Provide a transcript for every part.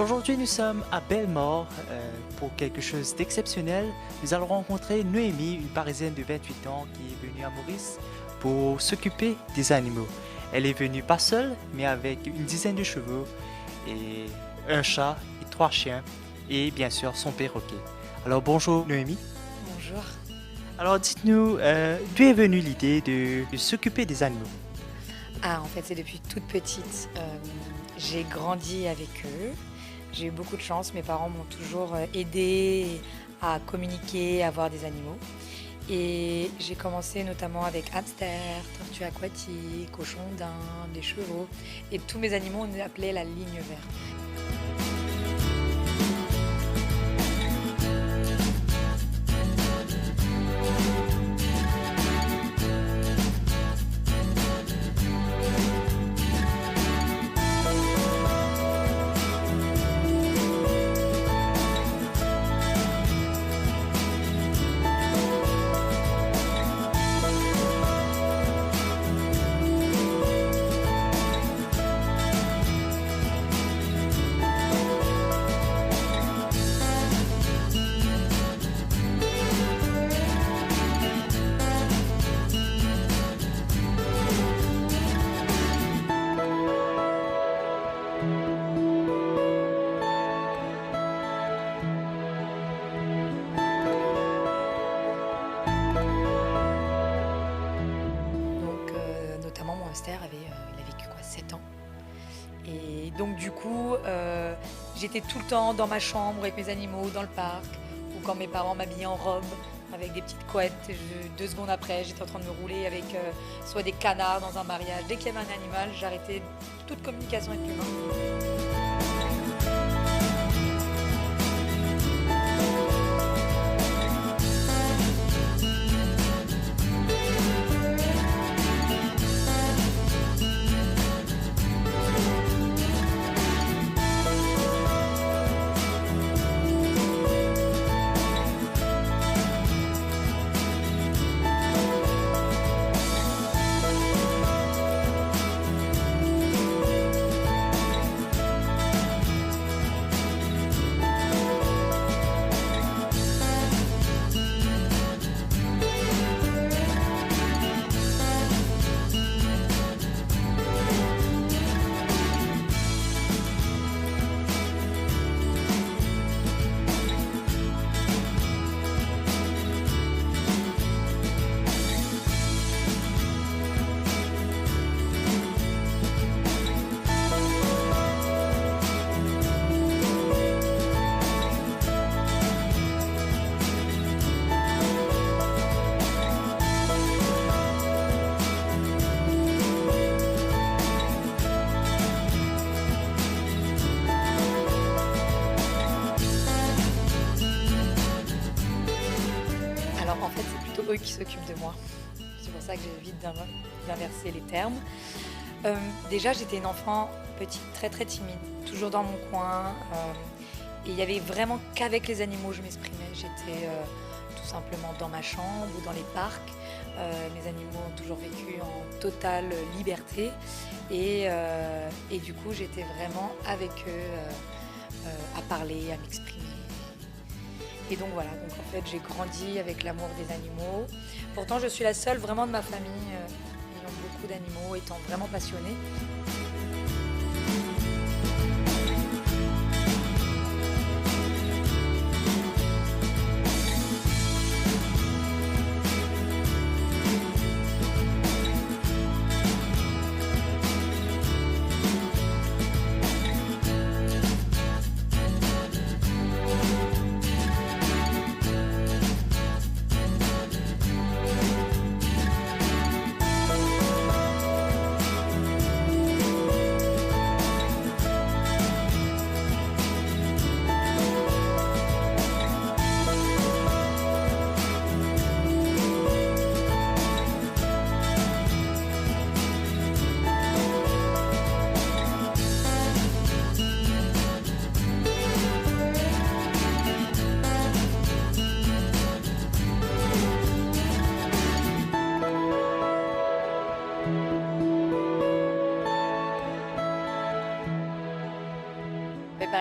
Aujourd'hui, nous sommes à Bellemort pour quelque chose d'exceptionnel. Nous allons rencontrer Noémie, une Parisienne de 28 ans qui est venue à Maurice pour s'occuper des animaux. Elle est venue pas seule, mais avec une dizaine de chevaux et un chat et 3 chiens et bien sûr son perroquet. Alors bonjour Noémie. Bonjour. Alors dites-nous, d'où est venue l'idée de s'occuper des animaux? Ah, en fait, c'est depuis toute petite. J'ai grandi avec eux. J'ai eu beaucoup de chance. Mes parents m'ont toujours aidé à communiquer, à voir des animaux. Et j'ai commencé notamment avec hamster, tortues aquatiques, cochons d'Inde, des chevaux. Et tous mes animaux, on les appelait la ligne verte. Donc, notamment, mon hamster il a vécu 7 ans. Et donc, du coup, j'étais tout le temps dans ma chambre avec mes animaux, dans le parc, ou quand mes parents m'habillaient en robe avec des petites couettes. 2 secondes après, j'étais en train de me rouler avec soit des canards dans un mariage. Dès qu'il y avait un animal, j'arrêtais toute communication avec l'humain. Alors en fait, c'est plutôt eux qui s'occupent de moi. C'est pour ça que j'évite d'inverser les termes. Déjà, j'étais une enfant petite, très très timide, toujours dans mon coin. Et il n'y avait vraiment qu'avec les animaux que je m'exprimais. J'étais tout simplement dans ma chambre ou dans les parcs. Mes animaux ont toujours vécu en totale liberté. Et du coup, j'étais vraiment avec eux à parler, à m'exprimer. Et donc voilà, donc en fait j'ai grandi avec l'amour des animaux. Pourtant je suis la seule vraiment de ma famille ayant beaucoup d'animaux, étant vraiment passionnée.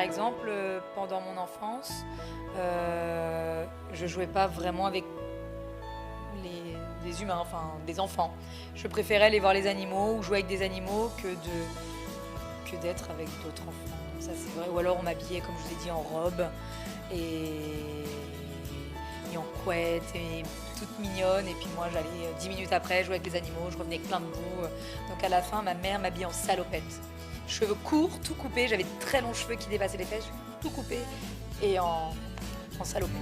exemple, pendant mon enfance, je jouais pas vraiment avec les humains, enfin des enfants. Je préférais aller voir les animaux ou jouer avec des animaux que d'être avec d'autres enfants. Ça c'est vrai. Ou alors on m'habillait, comme je vous ai dit, en robe et, et en couette et toute mignonne. Et puis moi j'allais 10 minutes après jouer avec les animaux, je revenais avec plein de boue. Donc à la fin ma mère m'habillait en salopette. Cheveux courts, tout coupé, j'avais de très longs cheveux qui dépassaient les fesses, tout coupé et en salopette.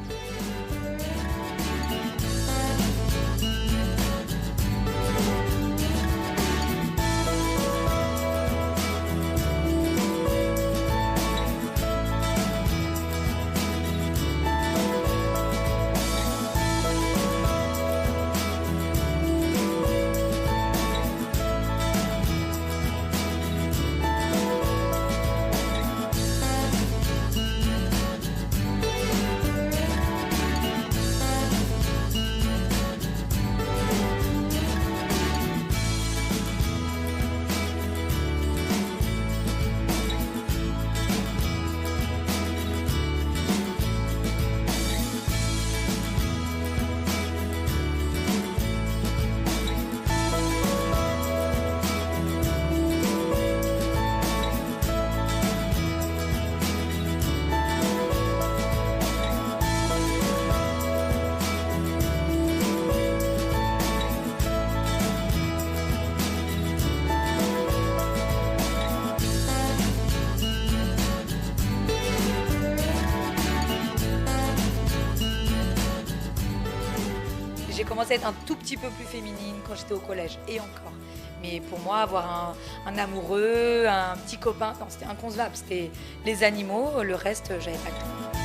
J'ai commencé à être un tout petit peu plus féminine quand j'étais au collège, et encore. Mais pour moi, avoir un amoureux, un petit copain, non, c'était inconcevable. C'était les animaux, le reste, j'avais pas le temps.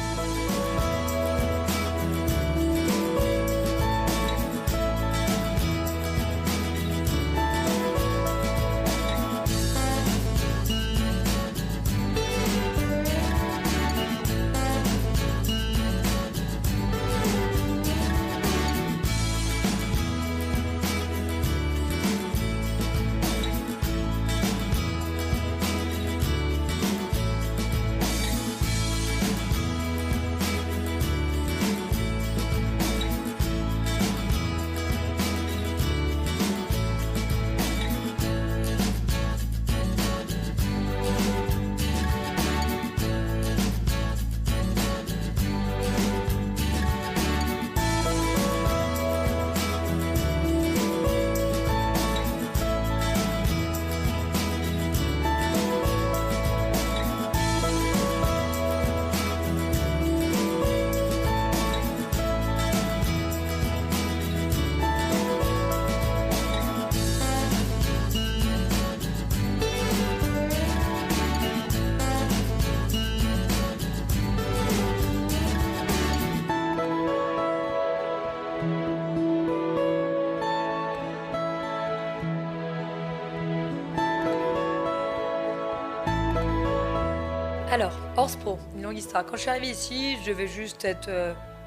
Alors, Horse Pro, une longue histoire. Quand je suis arrivée ici, je devais juste être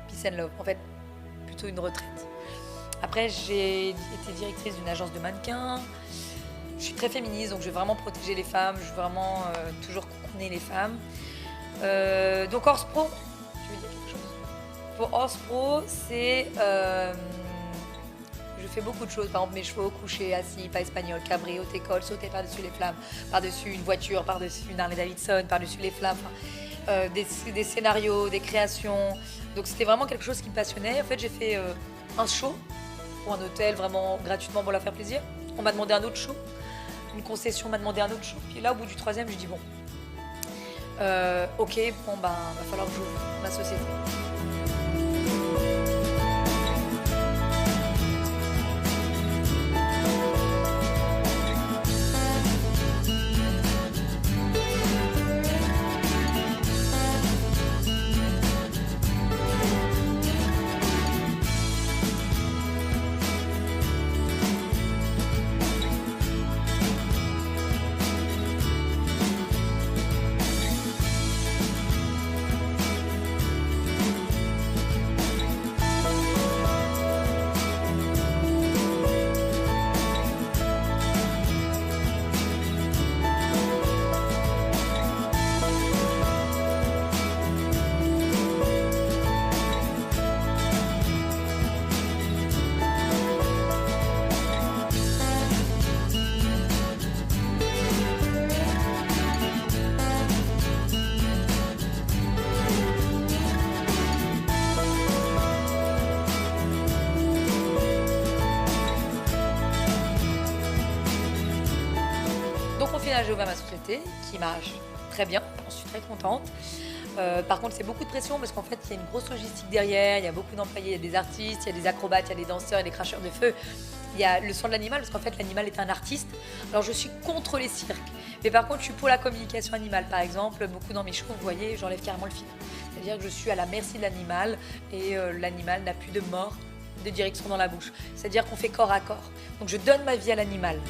peace and love. En fait, plutôt une retraite. Après, j'ai été directrice d'une agence de mannequins. Je suis très féministe, donc je veux vraiment protéger les femmes. Je veux vraiment toujours coucouner les femmes. Donc Horse Pro, tu veux dire quelque chose? Pour Horse Pro, c'est... je fais beaucoup de choses, par exemple mes chevaux couchés, assis, pas espagnol, cabri, haute école, sauter par-dessus les flammes, par-dessus une voiture, par-dessus une Harley Davidson, par-dessus les flammes, des scénarios, des créations. Donc c'était vraiment quelque chose qui me passionnait. En fait, j'ai fait un show pour un hôtel, vraiment gratuitement pour leur faire plaisir. On m'a demandé un autre show, une concession m'a demandé un autre show. Puis là, au bout du troisième, je dis bon, ok, bon ben, va falloir que j'ouvre ma société. témoignage de Jéhovah ma société, qui marche très bien, j'en suis très contente. Par contre, c'est beaucoup de pression parce qu'en fait, il y a une grosse logistique derrière, il y a beaucoup d'employés, il y a des artistes, il y a des acrobates, il y a des danseurs, il y a des cracheurs de feu. Il y a le son de l'animal parce qu'en fait, l'animal est un artiste. Alors, je suis contre les cirques. Mais par contre, je suis pour la communication animale. Par exemple, beaucoup dans mes shows, vous voyez, j'enlève carrément le fil. C'est-à-dire que je suis à la merci de l'animal et l'animal n'a plus de mort, de direction dans la bouche. C'est-à-dire qu'on fait corps à corps. Donc, je donne ma vie à l'animal.